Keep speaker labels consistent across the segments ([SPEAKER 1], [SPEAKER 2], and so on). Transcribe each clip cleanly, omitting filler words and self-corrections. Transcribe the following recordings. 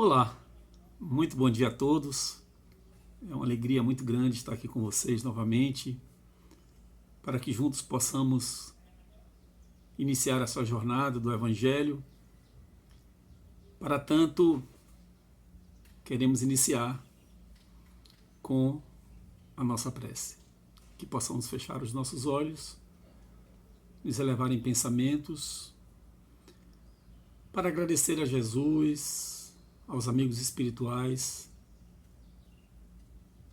[SPEAKER 1] Olá, muito bom dia a todos. É uma alegria muito grande estar aqui com vocês novamente, para que juntos possamos iniciar essa jornada do Evangelho. Para tanto, queremos iniciar com a nossa prece. Que possamos fechar os nossos olhos, nos elevar em pensamentos, para agradecer a Jesus, aos amigos espirituais,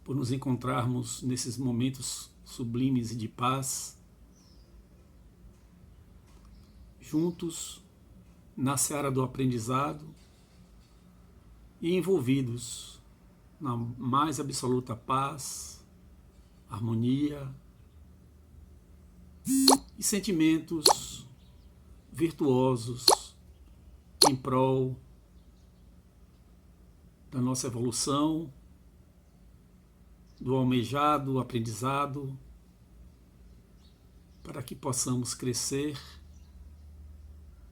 [SPEAKER 1] por nos encontrarmos nesses momentos sublimes e de paz, juntos na seara do aprendizado e envolvidos na mais absoluta paz, harmonia e sentimentos virtuosos em prol da nossa evolução, do almejado aprendizado, para que possamos crescer,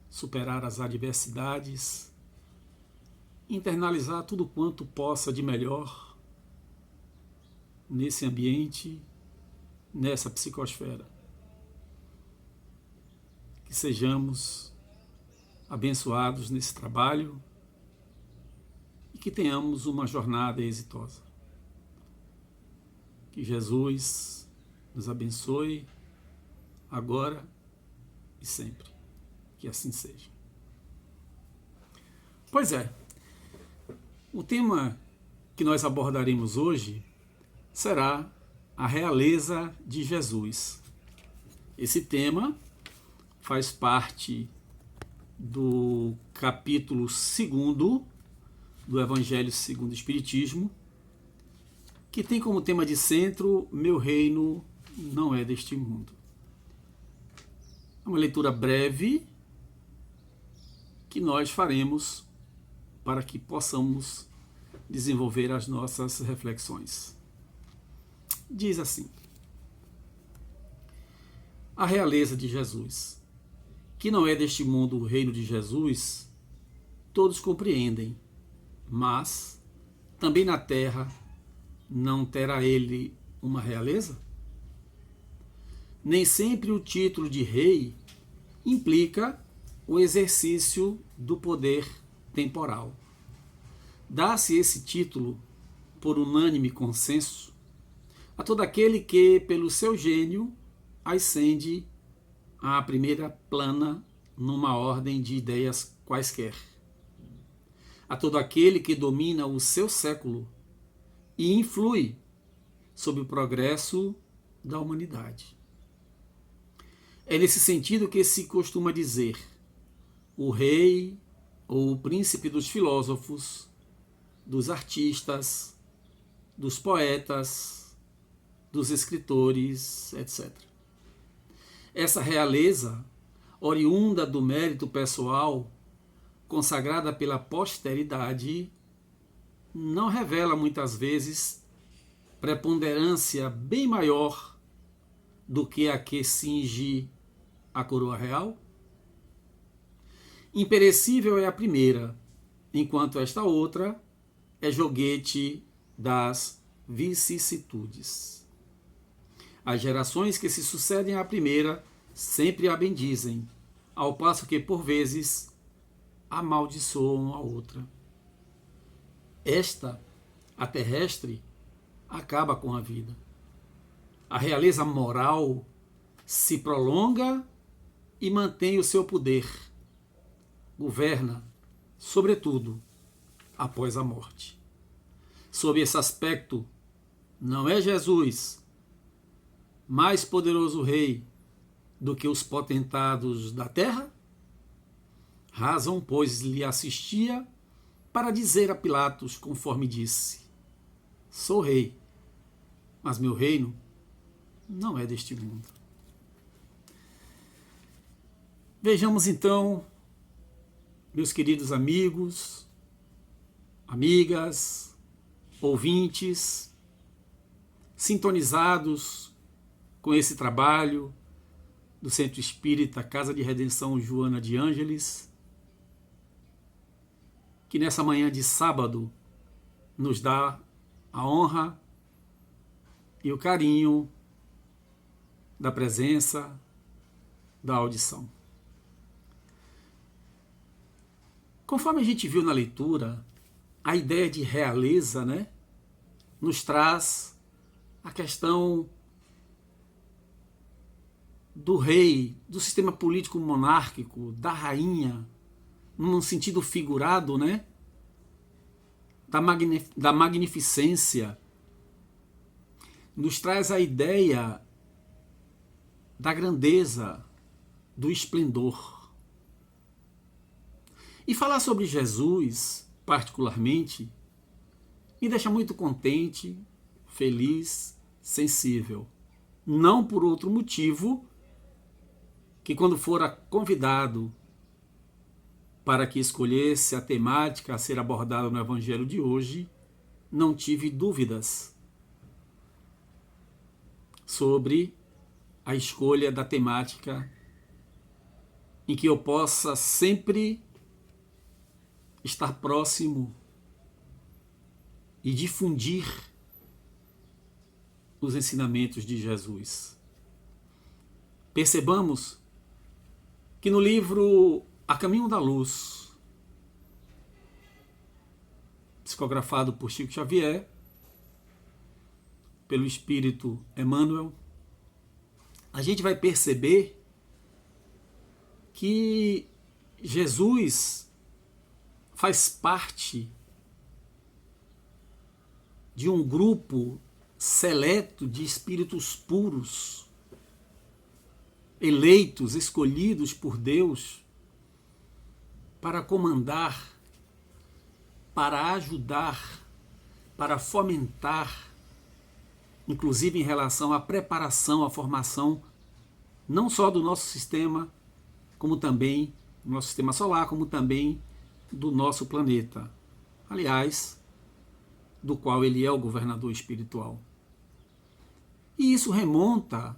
[SPEAKER 1] superar as adversidades, internalizar tudo quanto possa de melhor nesse ambiente, nessa psicosfera. Que sejamos abençoados nesse trabalho e que tenhamos uma jornada exitosa. Que Jesus nos abençoe agora e sempre. Que assim seja. Pois é, o tema que nós abordaremos hoje será a realeza de Jesus. Esse tema faz parte do capítulo 2º do Evangelho segundo o Espiritismo, que tem como tema de centro: meu reino não é deste mundo. É uma leitura breve que nós faremos para que possamos desenvolver as nossas reflexões. Diz assim: a realeza de Jesus. Que não é deste mundo o reino de Jesus, todos compreendem, mas também na terra não terá ele uma realeza? Nem sempre o título de rei implica o exercício do poder temporal. Dá-se esse título por unânime consenso a todo aquele que, pelo seu gênio, ascende à primeira plana numa ordem de ideias quaisquer. A todo aquele que domina o seu século e influi sobre o progresso da humanidade. É nesse sentido que se costuma dizer: o rei ou o príncipe dos filósofos, dos artistas, dos poetas, dos escritores, etc. Essa realeza, oriunda do mérito pessoal, consagrada pela posteridade, não revela muitas vezes preponderância bem maior do que a que cinge a coroa real? Imperecível é a primeira, enquanto esta outra é joguete das vicissitudes. As gerações que se sucedem à primeira sempre a bendizem, ao passo que, por vezes, amaldiçoam a outra. Esta, a terrestre, acaba com a vida. A realeza moral se prolonga e mantém o seu poder. Governa, sobretudo, após a morte. Sob esse aspecto, não é Jesus mais poderoso rei do que os potentados da terra? Razão, pois, lhe assistia para dizer a Pilatos, conforme disse: sou rei, mas meu reino não é deste mundo. Vejamos então, meus queridos amigos, amigas, ouvintes, sintonizados com esse trabalho do Centro Espírita Casa de Redenção Joana de Ângeles, que nessa manhã de sábado nos dá a honra e o carinho da presença, da audição. Conforme a gente viu na leitura, a ideia de realeza, né, nos traz a questão do rei, do sistema político monárquico, da rainha, num sentido figurado, né, da magnificência. Nos traz a ideia da grandeza, do esplendor. E falar sobre Jesus, particularmente, me deixa muito contente, feliz, sensível. Não por outro motivo que quando fora convidado para que escolhesse a temática a ser abordada no Evangelho de hoje, não tive dúvidas sobre a escolha da temática em que eu possa sempre estar próximo e difundir os ensinamentos de Jesus. Percebamos que no livro A Caminho da Luz, psicografado por Chico Xavier, pelo Espírito Emmanuel, a gente vai perceber que Jesus faz parte de um grupo seleto de espíritos puros, eleitos, escolhidos por Deus para comandar, para ajudar, para fomentar, inclusive em relação à preparação, à formação, não só do nosso sistema, como também do nosso sistema solar, como também do nosso planeta. Aliás, do qual ele é o governador espiritual. E isso remonta,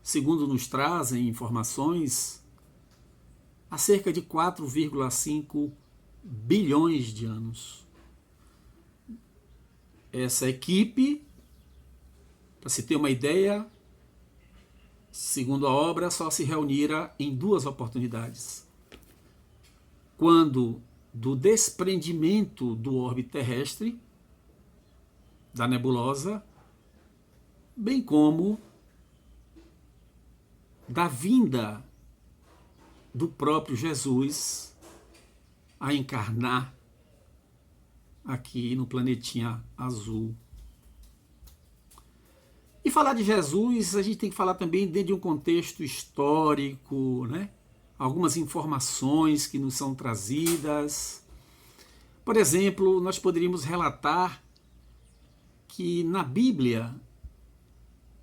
[SPEAKER 1] segundo nos trazem informações, a cerca de 4,5 bilhões de anos. Essa equipe, para se ter uma ideia, segundo a obra, só se reunira em 2 oportunidades. Quando do desprendimento do orbe terrestre, da nebulosa, bem como da vinda do próprio Jesus a encarnar aqui no planetinha azul. E falar de Jesus, a gente tem que falar também dentro de um contexto histórico, né? Algumas informações que nos são trazidas. Por exemplo, nós poderíamos relatar que na Bíblia,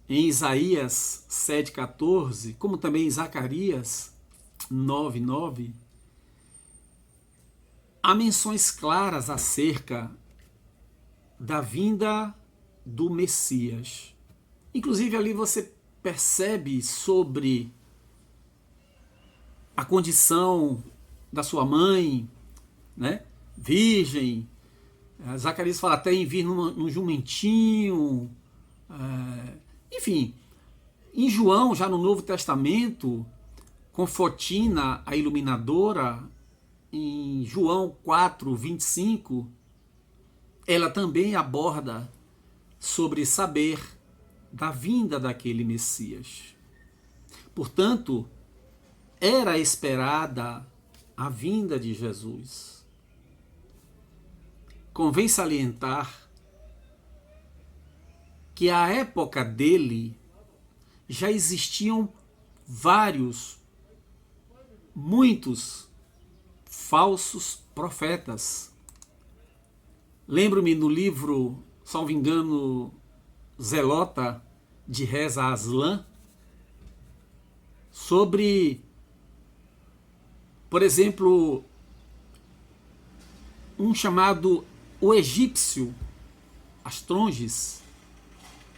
[SPEAKER 1] em Isaías 7,14, como também em Zacarias 9,9, há menções claras acerca da vinda do Messias. Inclusive ali você percebe sobre a condição da sua mãe, né? Virgem. Zacarias fala até em vir num jumentinho. Enfim, em João, já no Novo Testamento, com Fotina, a iluminadora, em João 4,25, ela também aborda sobre saber da vinda daquele Messias. Portanto, era esperada a vinda de Jesus. Convém salientar que à época dele já existiam muitos falsos profetas. Lembro-me no livro, salvo engano, Zelota de Reza Aslan, sobre, por exemplo, um chamado o egípcio Astronges,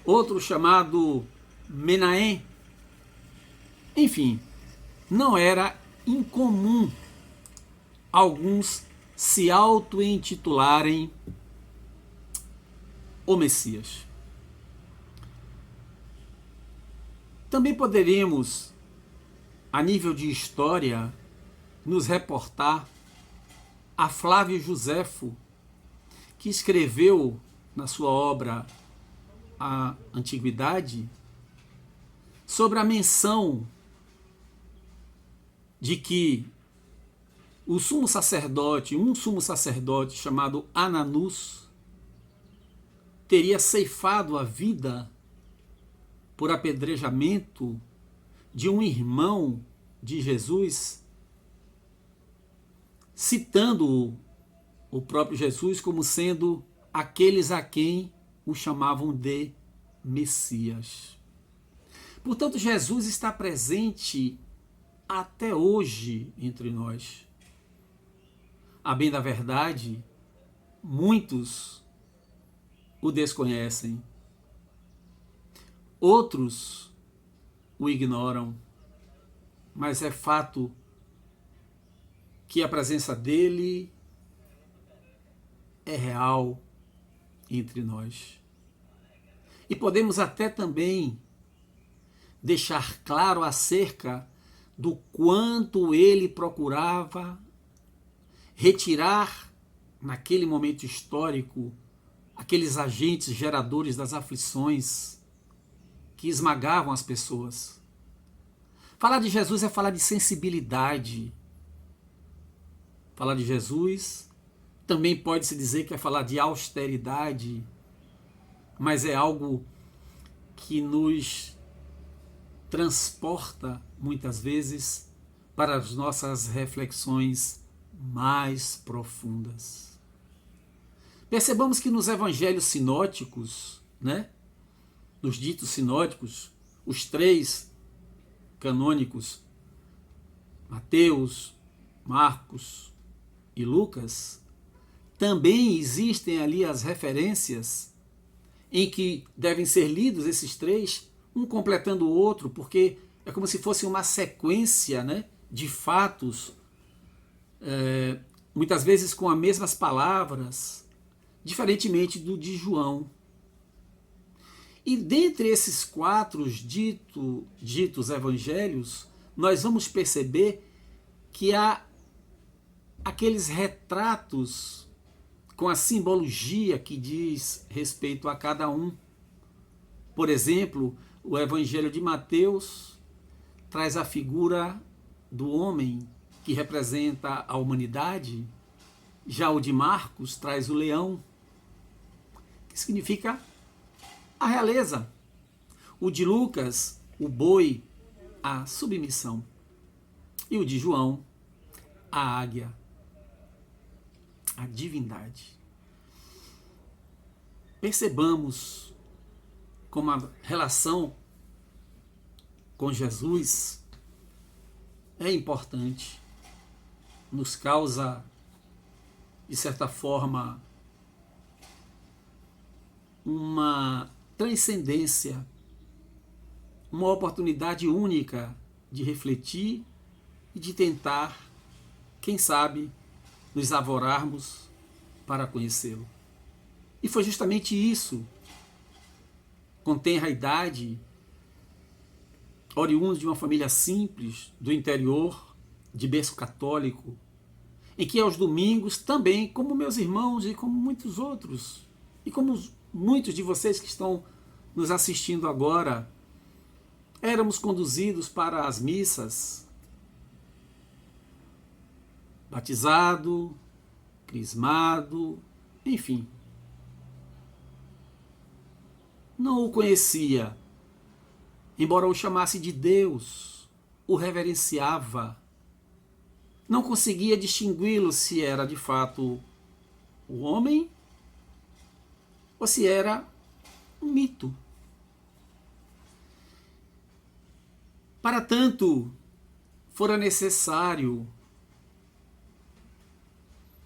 [SPEAKER 1] outro chamado Menahem. Enfim, não era incomum alguns se auto-intitularem o Messias. Também poderíamos, a nível de história, nos reportar a Flávio Joséfo, que escreveu na sua obra A Antiguidade sobre a menção de que um sumo sacerdote chamado Ananus, teria ceifado a vida por apedrejamento de um irmão de Jesus, citando o próprio Jesus como sendo aqueles a quem o chamavam de Messias. Portanto, Jesus está presente até hoje entre nós. A bem da verdade, muitos o desconhecem. Outros o ignoram. Mas é fato que a presença dele é real entre nós. E podemos até também deixar claro acerca do quanto ele procurava retirar, naquele momento histórico, aqueles agentes geradores das aflições que esmagavam as pessoas. Falar de Jesus é falar de sensibilidade. Falar de Jesus também pode-se dizer que é falar de austeridade, mas é algo que nos transporta, muitas vezes, para as nossas reflexões mais profundas. Percebamos que nos evangelhos sinóticos, nos ditos sinóticos, os 3 canônicos, Mateus, Marcos e Lucas, também existem ali as referências em que devem ser lidos esses 3, um completando o outro, porque é como se fosse uma sequência, de fatos, muitas vezes com as mesmas palavras, diferentemente do de João. E dentre esses 4 ditos evangelhos, nós vamos perceber que há aqueles retratos com a simbologia que diz respeito a cada um. Por exemplo, o Evangelho de Mateus traz a figura do homem que representa a humanidade, já o de Marcos traz o leão, que significa a realeza. O de Lucas, o boi, a submissão. E o de João, a águia, a divindade. Percebamos como a relação com Jesus é importante, nos causa, de certa forma, uma transcendência, uma oportunidade única de refletir e de tentar, quem sabe, nos arvorarmos para conhecê-lo. E foi justamente isso, com tenra idade, oriundo de uma família simples, do interior, de berço católico, em que aos domingos também, como meus irmãos e como muitos outros, e como muitos de vocês que estão nos assistindo agora, éramos conduzidos para as missas, batizado, crismado, enfim. Não o conhecia, embora o chamasse de Deus, o reverenciava. Não conseguia distingui-lo se era de fato o homem ou se era um mito. Para tanto, fora necessário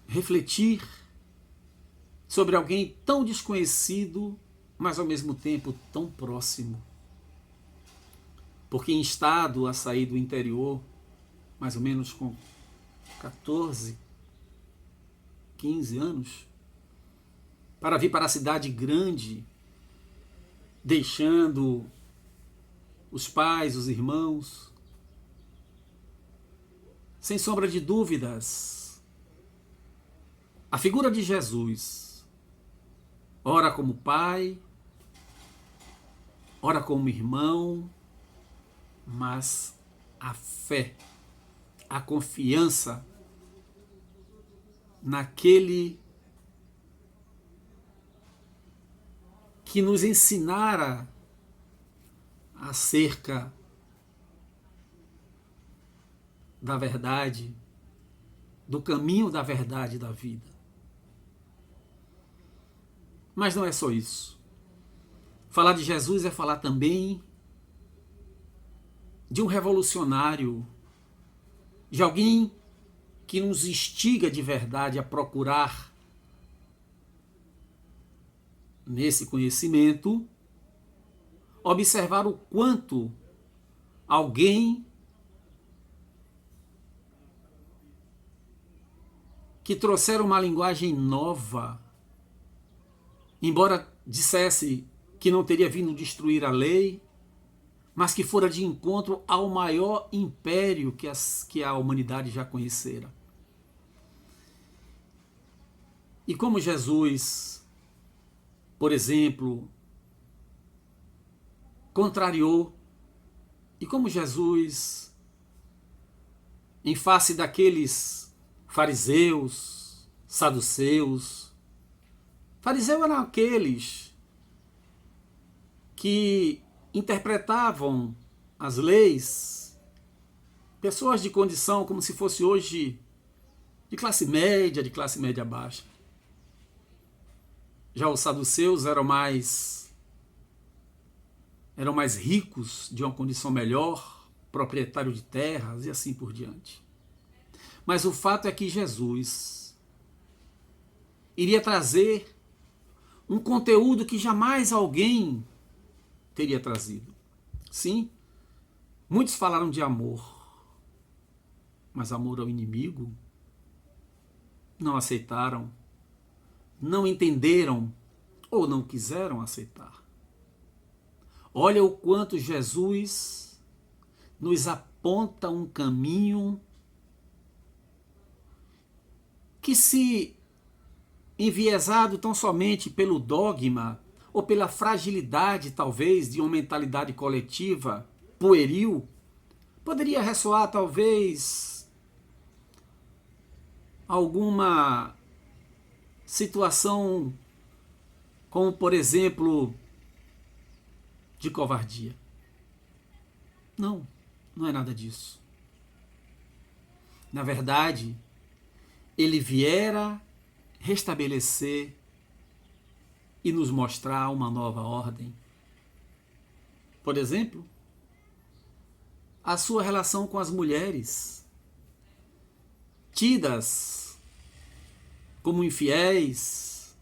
[SPEAKER 1] refletir sobre alguém tão desconhecido, mas ao mesmo tempo tão próximo. Porque em estado a sair do interior, mais ou menos com 14, 15 anos, para vir para a cidade grande, deixando os pais, os irmãos. Sem sombra de dúvidas, a figura de Jesus, ora como pai, ora como irmão, mas a fé, a confiança naquele que nos ensinara acerca da verdade, do caminho da verdade da vida. Mas não é só isso. Falar de Jesus é falar também de um revolucionário, de alguém que nos instiga de verdade a procurar nesse conhecimento, observar o quanto alguém que trouxeram uma linguagem nova, embora dissesse que não teria vindo destruir a lei, mas que fora de encontro ao maior império que a humanidade já conhecera. E como Jesus, por exemplo, contrariou, e como Jesus, em face daqueles fariseus, saduceus, fariseus eram aqueles que interpretavam as leis, pessoas de condição como se fosse hoje de classe média baixa. Já os saduceus eram mais ricos, de uma condição melhor, proprietário de terras e assim por diante. Mas o fato é que Jesus iria trazer um conteúdo que jamais alguém teria trazido. Sim, muitos falaram de amor, mas amor ao inimigo? Não aceitaram, não entenderam ou não quiseram aceitar. Olha o quanto Jesus nos aponta um caminho que, se enviesado tão somente pelo dogma ou pela fragilidade, talvez, de uma mentalidade coletiva pueril, poderia ressoar, talvez, alguma situação como, por exemplo, de covardia. Não, não é nada disso. Na verdade, ele viera restabelecer e nos mostrar uma nova ordem. Por exemplo, a sua relação com as mulheres, tidas como infiéis,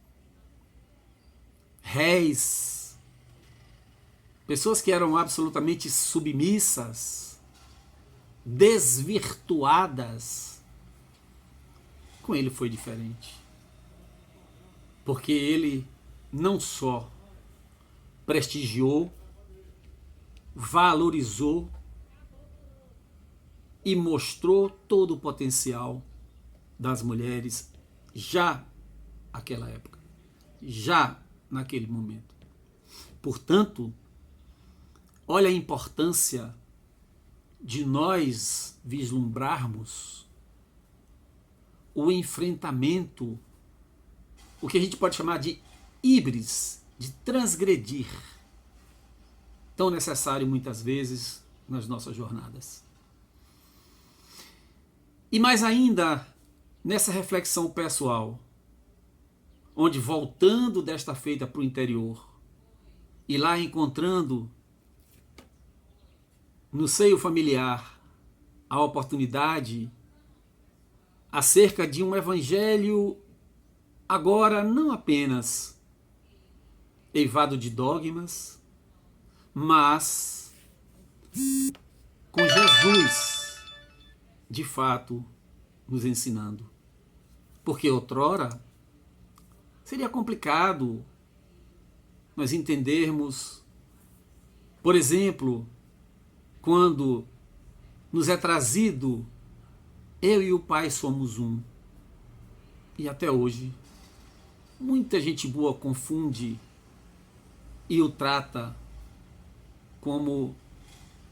[SPEAKER 1] réis, pessoas que eram absolutamente submissas, desvirtuadas. Com ele foi diferente. Porque ele não só prestigiou, valorizou e mostrou todo o potencial das mulheres já naquela época, já naquele momento. Portanto, olha a importância de nós vislumbrarmos o enfrentamento, o que a gente pode chamar de híbris, de transgredir, tão necessário muitas vezes nas nossas jornadas. E mais ainda, nessa reflexão pessoal, onde voltando desta feita para o interior, e lá encontrando no seio familiar a oportunidade acerca de um evangelho agora não apenas eivado de dogmas, mas com Jesus de fato nos ensinando. Porque outrora seria complicado nós entendermos, por exemplo, quando nos é trazido eu e o Pai somos um. E até hoje, muita gente boa confunde e o trata como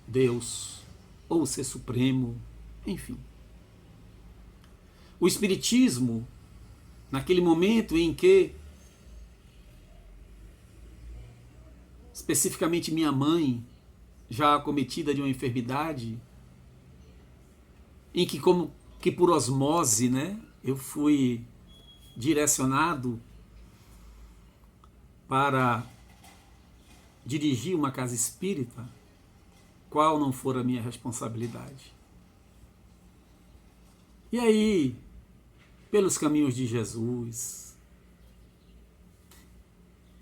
[SPEAKER 1] Deus, ou Ser Supremo, enfim. O Espiritismo, naquele momento em que, especificamente minha mãe, já acometida de uma enfermidade, em que como que por osmose, né, eu fui direcionado para dirigir uma casa espírita, qual não for a minha responsabilidade. E aí, pelos caminhos de Jesus,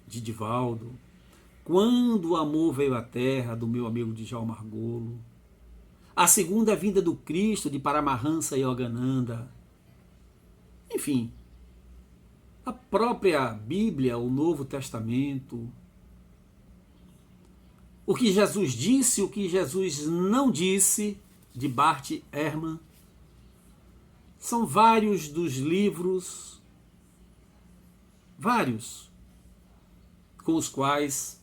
[SPEAKER 1] de Divaldo, quando o amor veio à terra, do meu amigo Djalma Argolo, a segunda vinda do Cristo, de Paramahansa Yogananda, enfim, a própria Bíblia, o Novo Testamento, o que Jesus disse, o que Jesus não disse, de Bart Ehrman, são vários dos livros, vários, com os quais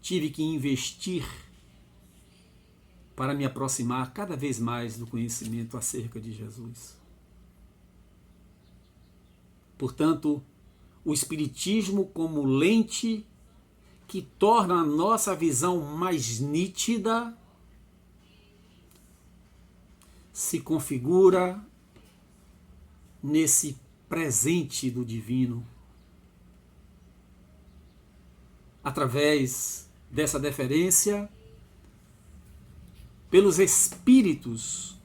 [SPEAKER 1] tive que investir para me aproximar cada vez mais do conhecimento acerca de Jesus. Portanto, o Espiritismo como lente que torna a nossa visão mais nítida se configura nesse presente do divino, através dessa deferência pelos espíritos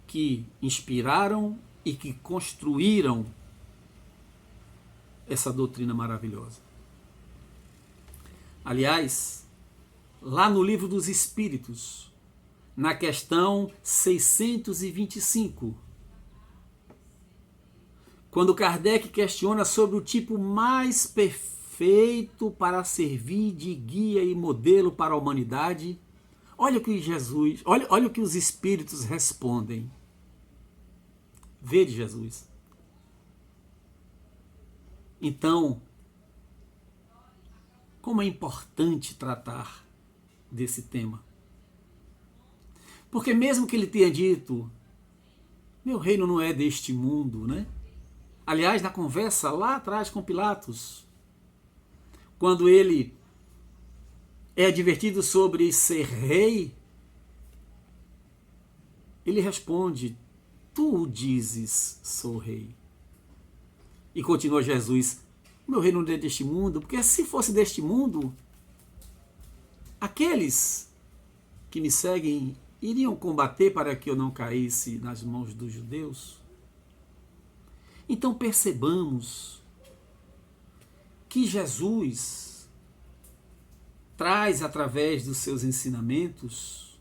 [SPEAKER 1] que inspiraram e que construíram essa doutrina maravilhosa. Aliás, lá no Livro dos Espíritos, na questão 625, quando Kardec questiona sobre o tipo mais perfeito para servir de guia e modelo para a humanidade, olha o que Jesus, olha o que os espíritos respondem. Vede Jesus. Então, como é importante tratar desse tema. Porque mesmo que ele tenha dito, meu reino não é deste mundo, né? Aliás, na conversa lá atrás com Pilatos, quando ele é advertido sobre ser rei, ele responde, tu dizes, sou rei. E continua Jesus, meu reino não é deste mundo, porque se fosse deste mundo, aqueles que me seguem iriam combater para que eu não caísse nas mãos dos judeus. Então percebamos que Jesus traz através dos seus ensinamentos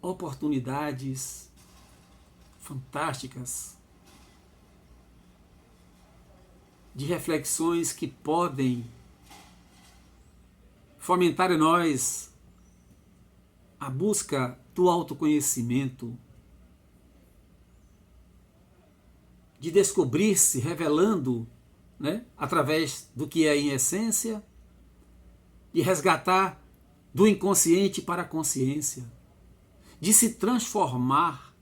[SPEAKER 1] oportunidades fantásticas de reflexões que podem fomentar em nós a busca do autoconhecimento, de descobrir-se revelando, né, através do que é em essência, de resgatar do inconsciente para a consciência, de se transformar,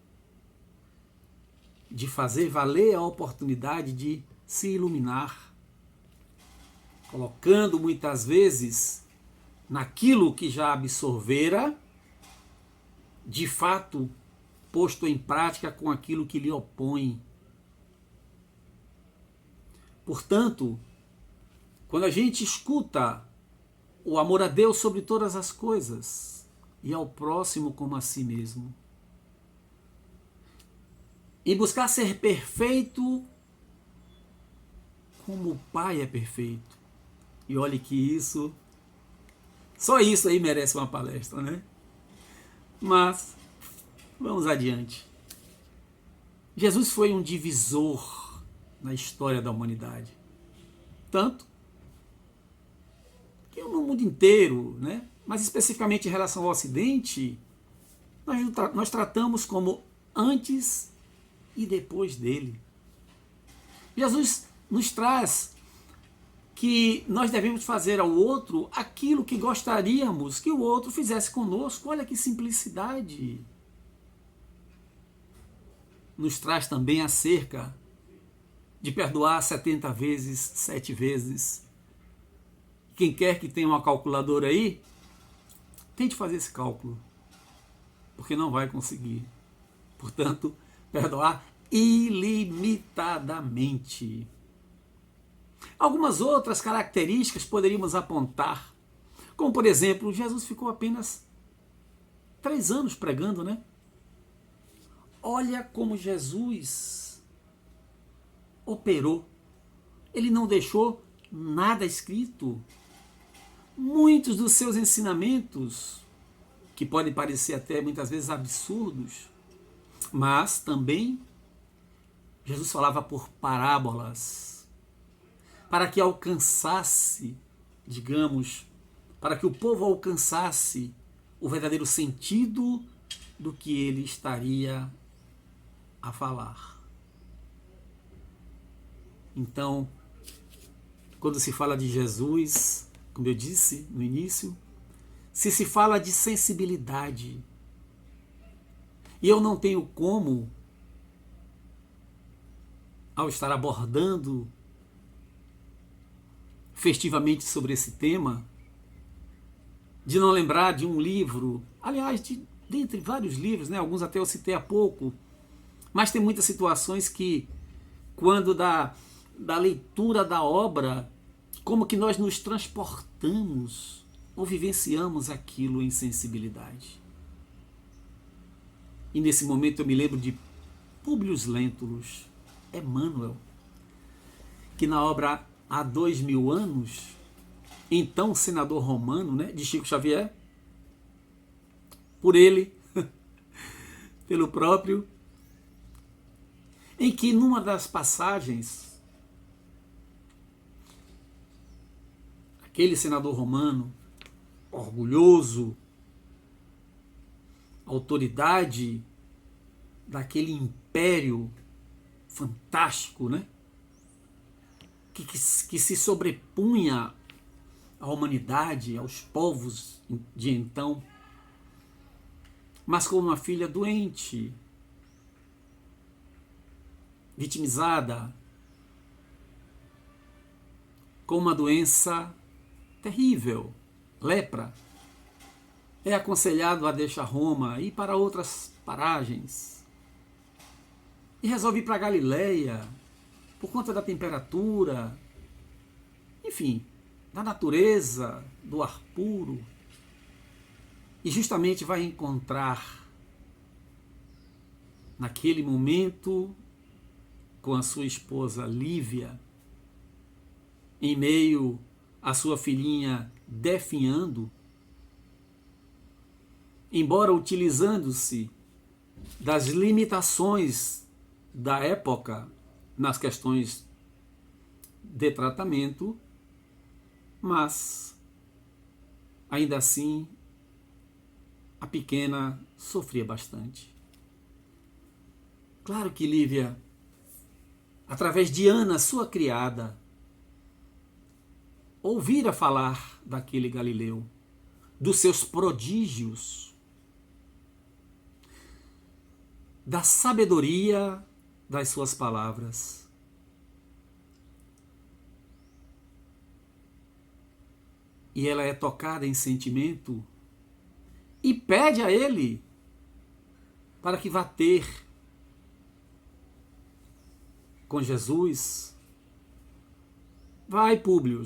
[SPEAKER 1] de fazer valer a oportunidade de se iluminar, colocando muitas vezes naquilo que já absorvera, de fato posto em prática com aquilo que lhe opõe. Portanto, quando a gente escuta o amor a Deus sobre todas as coisas e ao próximo como a si mesmo, e buscar ser perfeito como o Pai é perfeito. E olhe que isso, só isso aí merece uma palestra, né? Mas, vamos adiante. Jesus foi um divisor na história da humanidade. Tanto que no mundo inteiro, né? Mas especificamente em relação ao Ocidente, nós tratamos como antes e depois dele. Jesus nos traz que nós devemos fazer ao outro aquilo que gostaríamos que o outro fizesse conosco. Olha que simplicidade. Nos traz também acerca de perdoar 70 vezes, 7 vezes. Quem quer que tenha uma calculadora aí, tente fazer esse cálculo, porque não vai conseguir. Portanto, perdoar ilimitadamente. Algumas outras características poderíamos apontar, como por exemplo, Jesus ficou apenas 3 anos pregando, né? Olha como Jesus operou. Ele não deixou nada escrito. Muitos dos seus ensinamentos, que podem parecer até muitas vezes absurdos, mas também Jesus falava por parábolas, para que alcançasse, digamos, para que o povo alcançasse o verdadeiro sentido do que ele estaria a falar. Então, quando se fala de Jesus, como eu disse no início, se fala de sensibilidade, e eu não tenho como, ao estar abordando festivamente sobre esse tema, de não lembrar de um livro, aliás, dentre vários livros, né, alguns até eu citei há pouco, mas tem muitas situações que, quando da leitura da obra, como que nós nos transportamos ou vivenciamos aquilo em sensibilidade. E nesse momento eu me lembro de Públio Lentulus, Emmanuel, que na obra Há 2000 anos, então senador romano, né, de Chico Xavier, por ele, pelo próprio, em que numa das passagens, aquele senador romano, orgulhoso, autoridade daquele império fantástico, né? Que se sobrepunha à humanidade, aos povos de então, mas com uma filha doente, vitimizada, com uma doença terrível, lepra, é aconselhado a deixar Roma e ir para outras paragens. E resolve ir para Galileia, por conta da temperatura, enfim, da natureza, do ar puro. E justamente vai encontrar, naquele momento, com a sua esposa Lívia, em meio à sua filhinha definhando, embora utilizando-se das limitações da época nas questões de tratamento, mas ainda assim a pequena sofria bastante. Claro que Lívia, através de Ana, sua criada, ouvira falar daquele Galileu, dos seus prodígios, da sabedoria das suas palavras. E ela é tocada em sentimento e pede a ele para que vá ter com Jesus. Vai, Públio,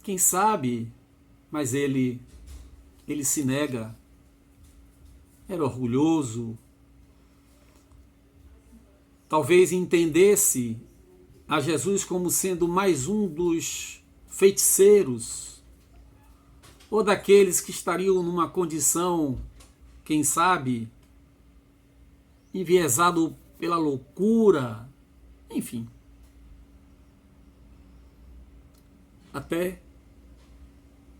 [SPEAKER 1] quem sabe, mas ele se nega, era orgulhoso, talvez entendesse a Jesus como sendo mais um dos feiticeiros, ou daqueles que estariam numa condição, quem sabe, enviesado pela loucura, enfim. Até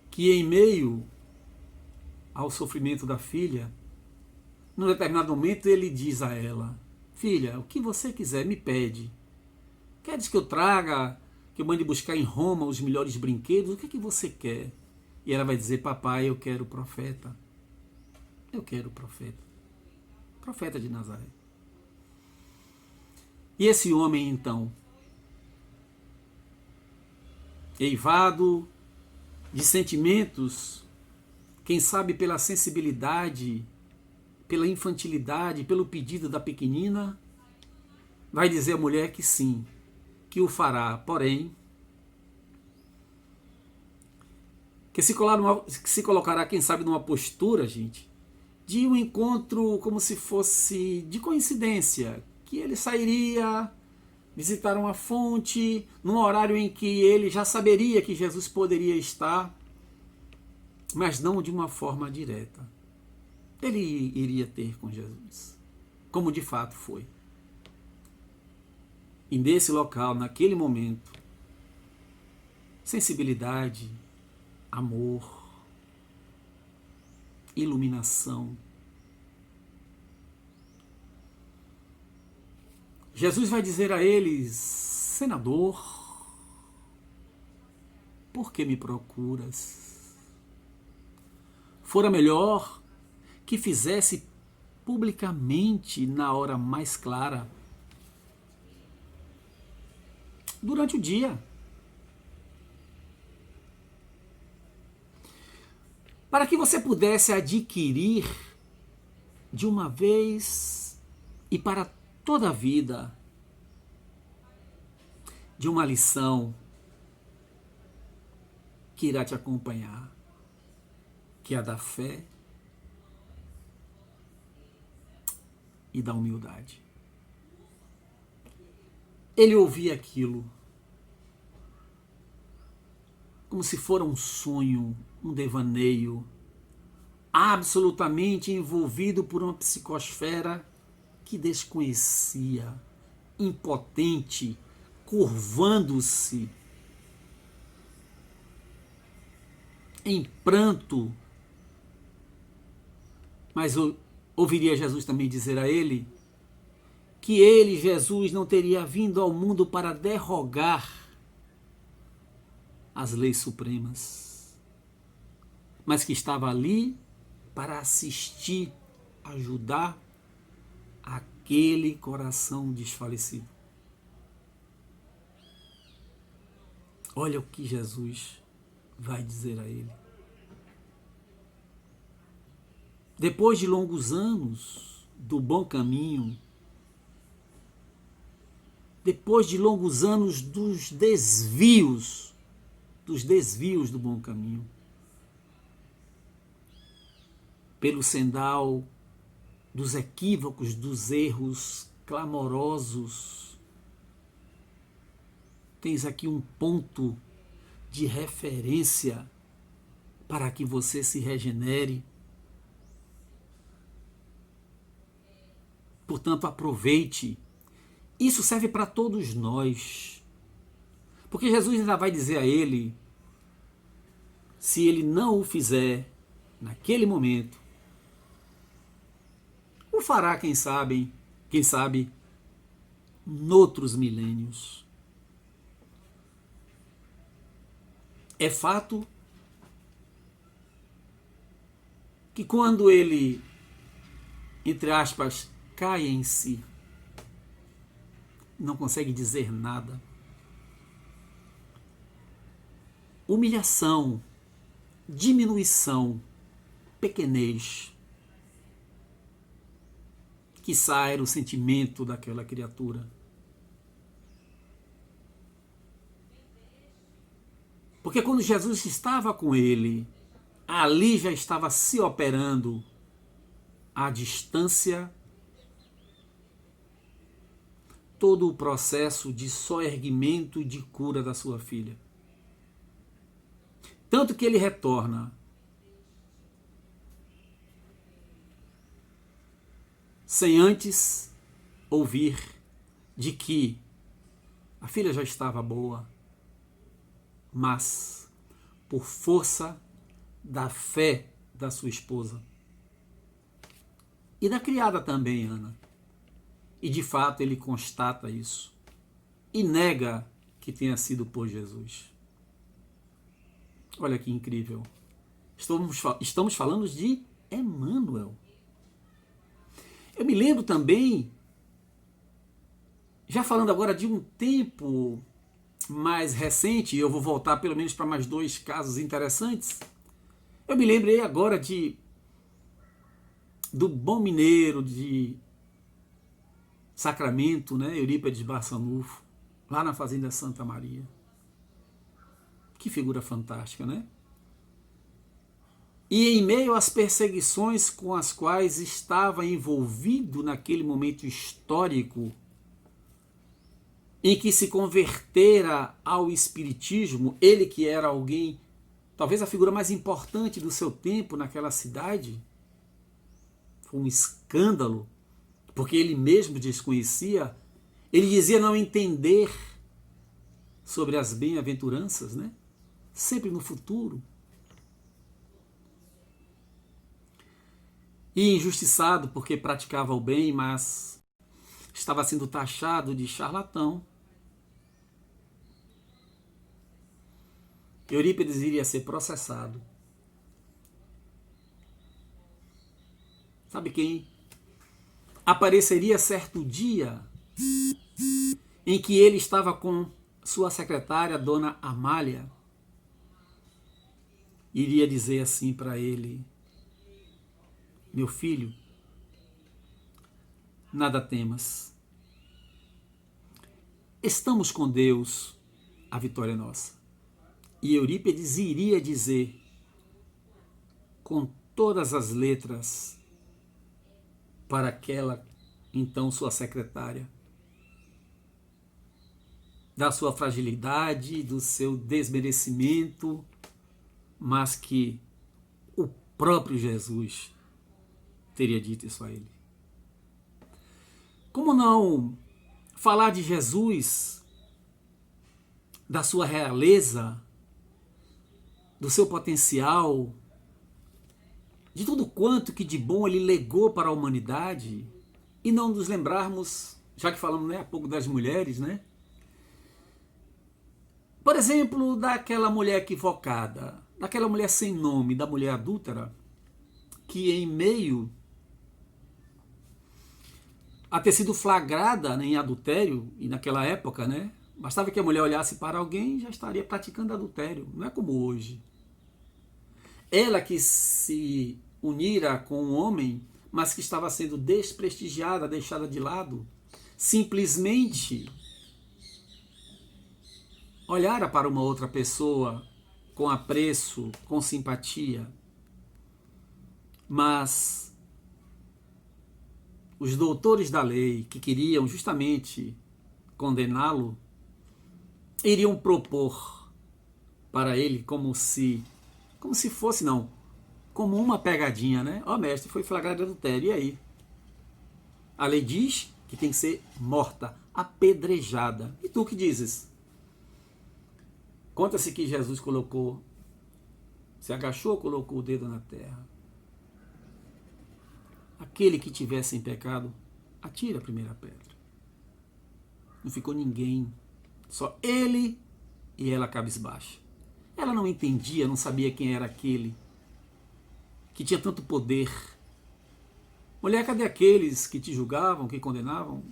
[SPEAKER 1] que em meio ao sofrimento da filha, num determinado momento ele diz a ela: filha, o que você quiser me pede. Queres que eu traga, que eu mande buscar em Roma os melhores brinquedos? O que é que você quer? E ela vai dizer: papai, eu quero o profeta. Eu quero o profeta. Profeta de Nazaré. E esse homem, então, eivado de sentimentos, quem sabe pela sensibilidade, pela infantilidade, pelo pedido da pequenina, vai dizer à mulher que sim, que o fará, porém, que se colocará, quem sabe, numa postura, gente, de um encontro como se fosse de coincidência, que ele sairia visitar uma fonte num horário em que ele já saberia que Jesus poderia estar, mas não de uma forma direta. Ele iria ter com Jesus, como de fato foi. E nesse local, naquele momento, sensibilidade, amor, iluminação. Jesus vai dizer a eles: senador, por que me procuras? Fora melhor que fizesse publicamente na hora mais clara, durante o dia, para que você pudesse adquirir de uma vez e para toda a vida de uma lição que irá te acompanhar, que é a da fé e da humildade. Ele ouvia aquilo como se fora um sonho, um devaneio, absolutamente envolvido por uma psicosfera que desconhecia, impotente, curvando-se em pranto. Mas ouviria Jesus também dizer a ele que ele, Jesus, não teria vindo ao mundo para derrogar as leis supremas, mas que estava ali para assistir, ajudar aquele coração desfalecido. Olha o que Jesus vai dizer a ele. Depois de longos anos do bom caminho, depois de longos anos dos desvios do bom caminho, pelo sendal dos equívocos, dos erros clamorosos, tens aqui um ponto de referência para que você se regenere. Portanto, aproveite. Isso serve para todos nós. Porque Jesus ainda vai dizer a ele, se ele não o fizer naquele momento, o fará, quem sabe, noutros milênios. É fato que quando ele, entre aspas, cai em si, não consegue dizer nada, humilhação, diminuição, pequenez, que sai o sentimento daquela criatura. Porque quando Jesus estava com ele, ali já estava se operando à distância todo o processo de soerguimento e de cura da sua filha. Tanto que ele retorna sem antes ouvir de que a filha já estava boa, mas por força da fé da sua esposa e da criada também, Ana. E de fato ele constata isso e nega que tenha sido por Jesus. Olha que incrível. Estamos falando de Emmanuel. Eu me lembro também, já falando agora de um tempo mais recente, eu vou voltar pelo menos para mais 2 casos interessantes. Eu me lembrei agora do bom mineiro de Sacramento, né, Eurípides Barçanufo, lá na Fazenda Santa Maria. Que figura fantástica, né? E em meio às perseguições com as quais estava envolvido naquele momento histórico, em que se convertera ao espiritismo, ele que era alguém, talvez a figura mais importante do seu tempo naquela cidade, foi um escândalo, porque ele mesmo desconhecia, ele dizia não entender sobre as bem-aventuranças, né? Sempre no futuro. E injustiçado porque praticava o bem, mas estava sendo taxado de charlatão. Eurípides iria ser processado. Sabe quem? Apareceria certo dia em que ele estava com sua secretária, Dona Amália, iria dizer assim para ele: meu filho, nada temas. Estamos com Deus, a vitória é nossa. E Eurípides iria dizer, com todas as letras, para aquela, então, sua secretária, da sua fragilidade, do seu desmerecimento, mas que o próprio Jesus teria dito isso a ele. Como não falar de Jesus, da sua realeza, do seu potencial, de tudo quanto que de bom ele legou para a humanidade, e não nos lembrarmos, já que falamos, né, há pouco das mulheres, né? Por exemplo, daquela mulher equivocada, daquela mulher sem nome, da mulher adúltera, que em meio a ter sido flagrada, né, em adultério, e naquela época, né, bastava que a mulher olhasse para alguém e já estaria praticando adultério, não é como hoje. Ela que se unira com um homem, mas que estava sendo desprestigiada, deixada de lado, simplesmente olhara para uma outra pessoa com apreço, com simpatia. Mas os doutores da lei, que queriam justamente condená-lo, iriam propor para ele como se fosse, não, como uma pegadinha, né? Ó, mestre, foi flagrado de adultério, e aí? A lei diz que tem que ser morta, apedrejada. E tu que dizes? Conta-se que Jesus se agachou, colocou o dedo na terra. Aquele que tivesse em pecado, atira a primeira pedra. Não ficou ninguém, só ele e ela cabisbaixa. Ela não entendia, não sabia quem era aquele que tinha tanto poder. Mulher, cadê aqueles que te julgavam, que condenavam?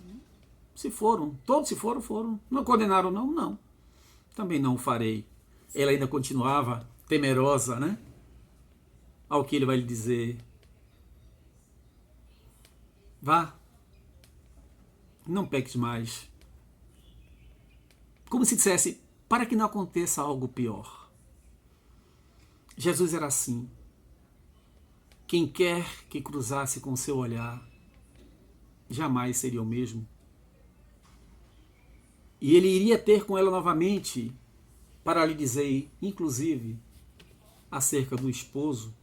[SPEAKER 1] Se foram, todos se foram, foram. Não condenaram, não, não. Também não o farei. Ela ainda continuava temerosa, né? Ao que ele vai lhe dizer: vá, não peques mais. Como se dissesse, para que não aconteça algo pior. Jesus era assim. Quem quer que cruzasse com seu olhar, jamais seria o mesmo. E ele iria ter com ela novamente para lhe dizer, inclusive, acerca do esposo,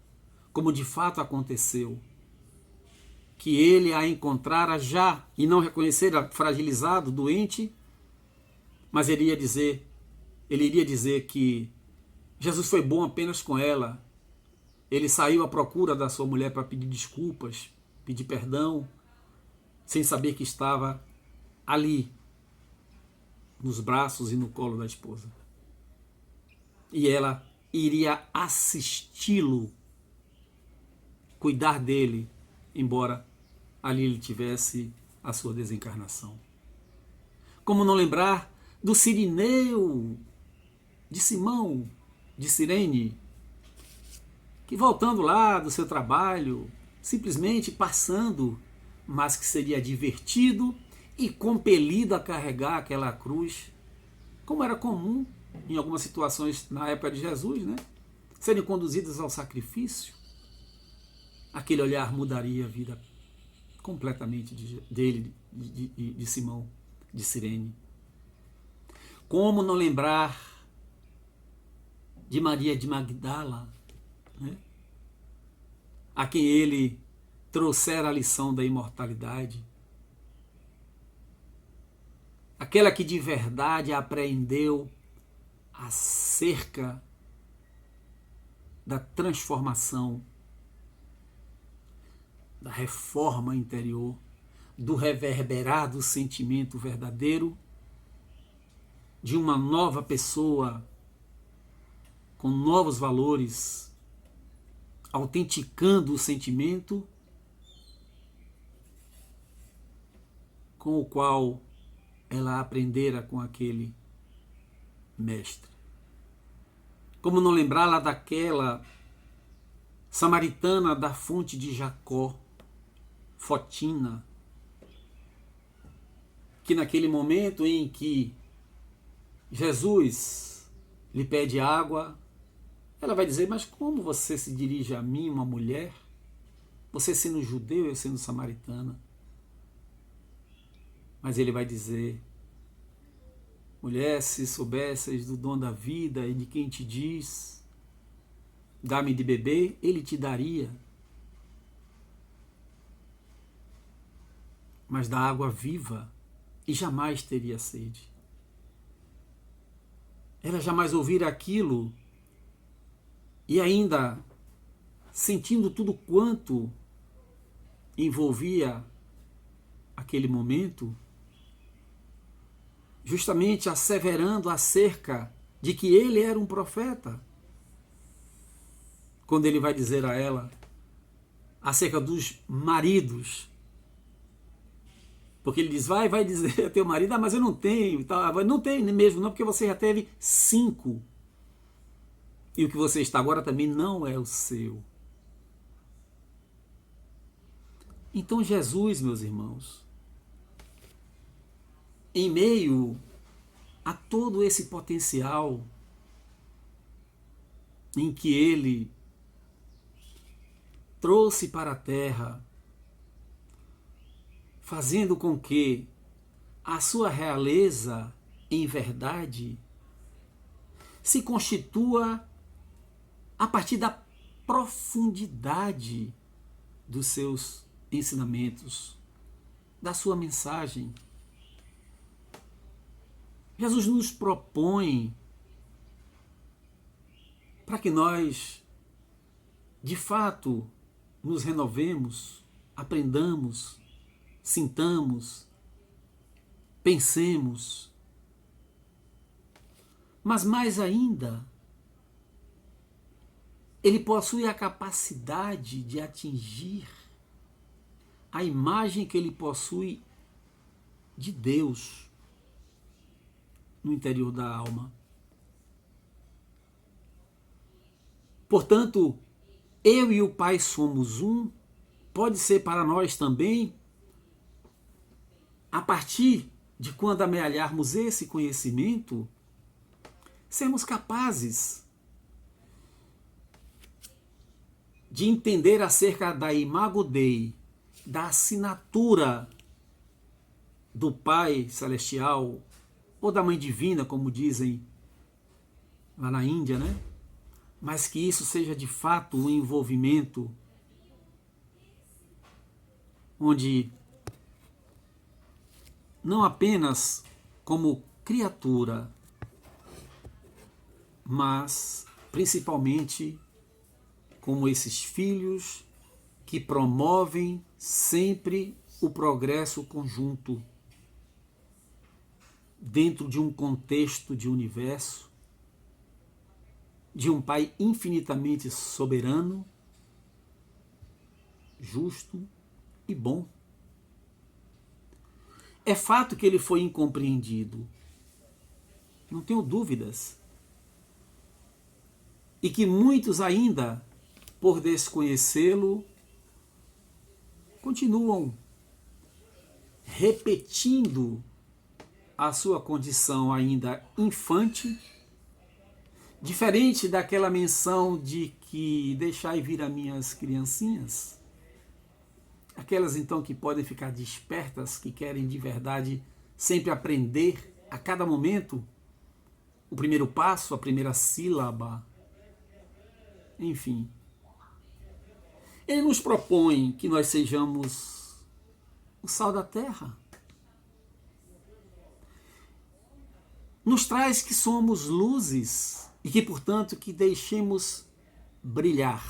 [SPEAKER 1] como de fato aconteceu. que ele a encontrara já e não reconhecera fragilizado, doente, mas ele iria dizer que Jesus foi bom apenas com ela. Ele saiu à procura da sua mulher para pedir desculpas, pedir perdão, sem saber que estava ali, nos braços e no colo da esposa. E ela iria assisti-lo, cuidar dele, embora ali ele tivesse a sua desencarnação. Como não lembrar do Cirineu, de Simão, de Cirene, que voltando lá do seu trabalho, simplesmente passando, mas que seria divertido e compelido a carregar aquela cruz, como era comum em algumas situações na época de Jesus, né? Serem conduzidos ao sacrifício. Aquele olhar mudaria a vida completamente dele, de Simão, de Cirene. Como não lembrar de Maria de Magdala, né? A quem ele trouxera a lição da imortalidade, aquela que de verdade apreendeu acerca da transformação, da reforma interior, do reverberar do sentimento verdadeiro, de uma nova pessoa com novos valores, autenticando o sentimento com o qual ela aprendera com aquele mestre. Como não lembrá-la daquela samaritana da fonte de Jacó, Fotina, que naquele momento em que Jesus lhe pede água, ela vai dizer: mas como você se dirige a mim, uma mulher? Você sendo judeu, eu sendo samaritana. Mas ele vai dizer: mulher, se soubesses do dom da vida e de quem te diz, dá-me de beber, ele te daria. Mas da água viva, e jamais teria sede. Ela jamais ouvira aquilo, e ainda sentindo tudo quanto envolvia aquele momento, justamente asseverando acerca de que ele era um profeta. Quando ele vai dizer a ela acerca dos maridos, porque ele diz: vai dizer a teu marido: mas eu não tenho, não tenho mesmo não, porque você já teve 5. E o que você está agora também não é o seu. Então Jesus, meus irmãos, em meio a todo esse potencial em que ele trouxe para a terra, fazendo com que a sua realeza, em verdade, se constitua a partir da profundidade dos seus ensinamentos, da sua mensagem. Jesus nos propõe para que nós, de fato, nos renovemos, aprendamos, sintamos, pensemos, mas mais ainda, ele possui a capacidade de atingir a imagem que ele possui de Deus no interior da alma. Portanto, eu e o Pai somos um, pode ser para nós também, a partir de quando amealharmos esse conhecimento, sermos capazes de entender acerca da imago Dei, da assinatura do Pai Celestial, ou da Mãe Divina, como dizem lá na Índia, né? Mas que isso seja de fato um envolvimento onde não apenas como criatura, mas principalmente como esses filhos que promovem sempre o progresso conjunto dentro de um contexto de universo, de um Pai infinitamente soberano, justo e bom. É fato que ele foi incompreendido, não tenho dúvidas, e que muitos ainda, por desconhecê-lo, continuam repetindo a sua condição ainda infante, diferente daquela menção de que deixai vir as minhas criancinhas, aquelas então que podem ficar despertas, que querem de verdade sempre aprender a cada momento o primeiro passo, a primeira sílaba, enfim. Ele nos propõe que nós sejamos o sal da terra. Nos traz que somos luzes e que, portanto, que deixemos brilhar,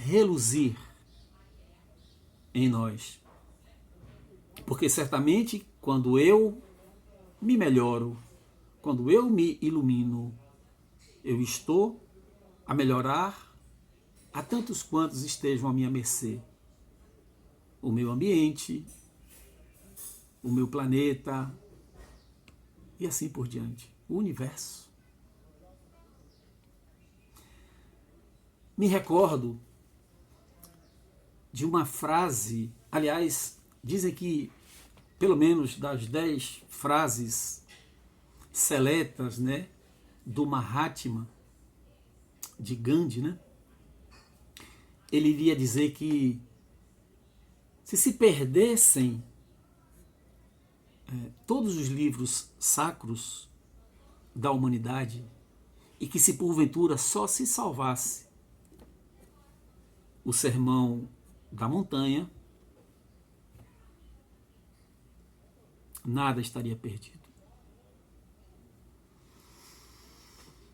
[SPEAKER 1] reluzir em nós. Porque certamente quando eu me melhoro, quando eu me ilumino, eu estou a melhorar a tantos quantos estejam à minha mercê. O meu ambiente, o meu planeta e assim por diante. O universo. Me recordo de uma frase, aliás, dizem que pelo menos das 10 frases seletas, né, do Mahatma, de Gandhi, né, ele iria dizer que se perdessem todos os livros sacros da humanidade e que se porventura só se salvasse o Sermão da Montanha, nada estaria perdido.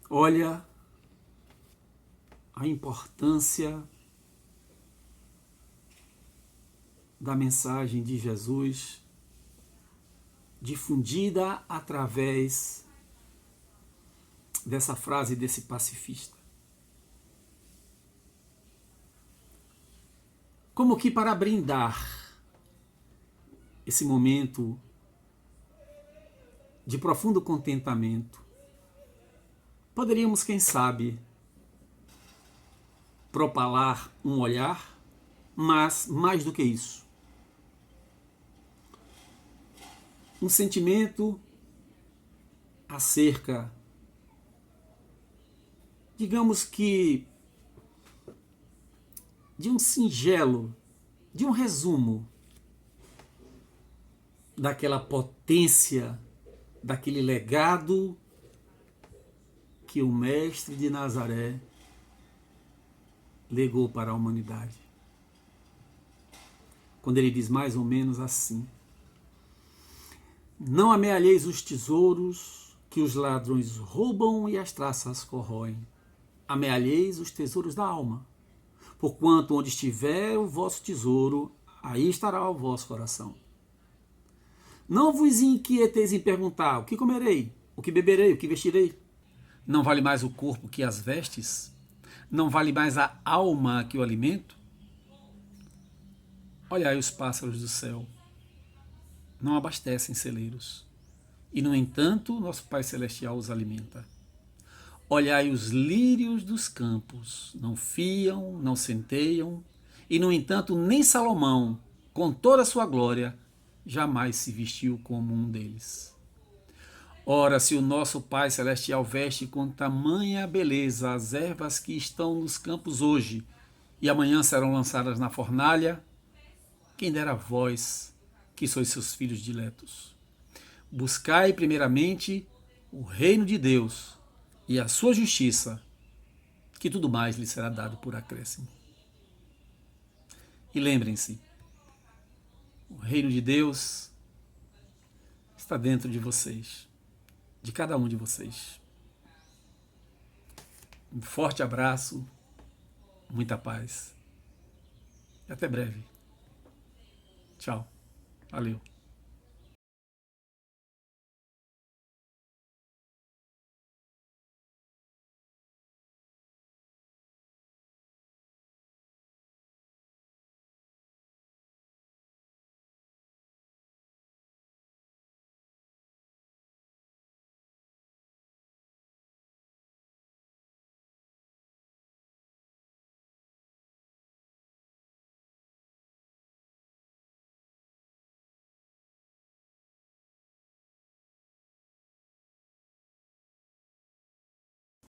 [SPEAKER 1] Olha a importância da mensagem de Jesus difundida através dessa frase desse pacifista. Como que para brindar esse momento de profundo contentamento, poderíamos, quem sabe, propalar um olhar, mas mais do que isso, um sentimento acerca, digamos que, de um singelo, de um resumo daquela potência, daquele legado que o Mestre de Nazaré legou para a humanidade. Quando ele diz mais ou menos assim: não amealheis os tesouros que os ladrões roubam e as traças corroem. Amealheis os tesouros da alma, porquanto onde estiver o vosso tesouro, aí estará o vosso coração. Não vos inquieteis em perguntar: o que comerei, o que beberei, o que vestirei? Não vale mais o corpo que as vestes? Não vale mais a alma que o alimento? Olhai os pássaros do céu, não abastecem celeiros, e no entanto nosso Pai Celestial os alimenta. Olhai os lírios dos campos, não fiam, não centeiam, e no entanto nem Salomão, com toda a sua glória, jamais se vestiu como um deles. Ora, se o nosso Pai Celestial veste com tamanha beleza as ervas que estão nos campos hoje e amanhã serão lançadas na fornalha, quem dera vós, que sois seus filhos diletos. Buscai primeiramente o reino de Deus e a sua justiça, que tudo mais lhe será dado por acréscimo. E lembrem-se, O reino de Deus está dentro de vocês, de cada um de vocês. Um forte abraço, muita paz e até breve. Tchau. Valeu.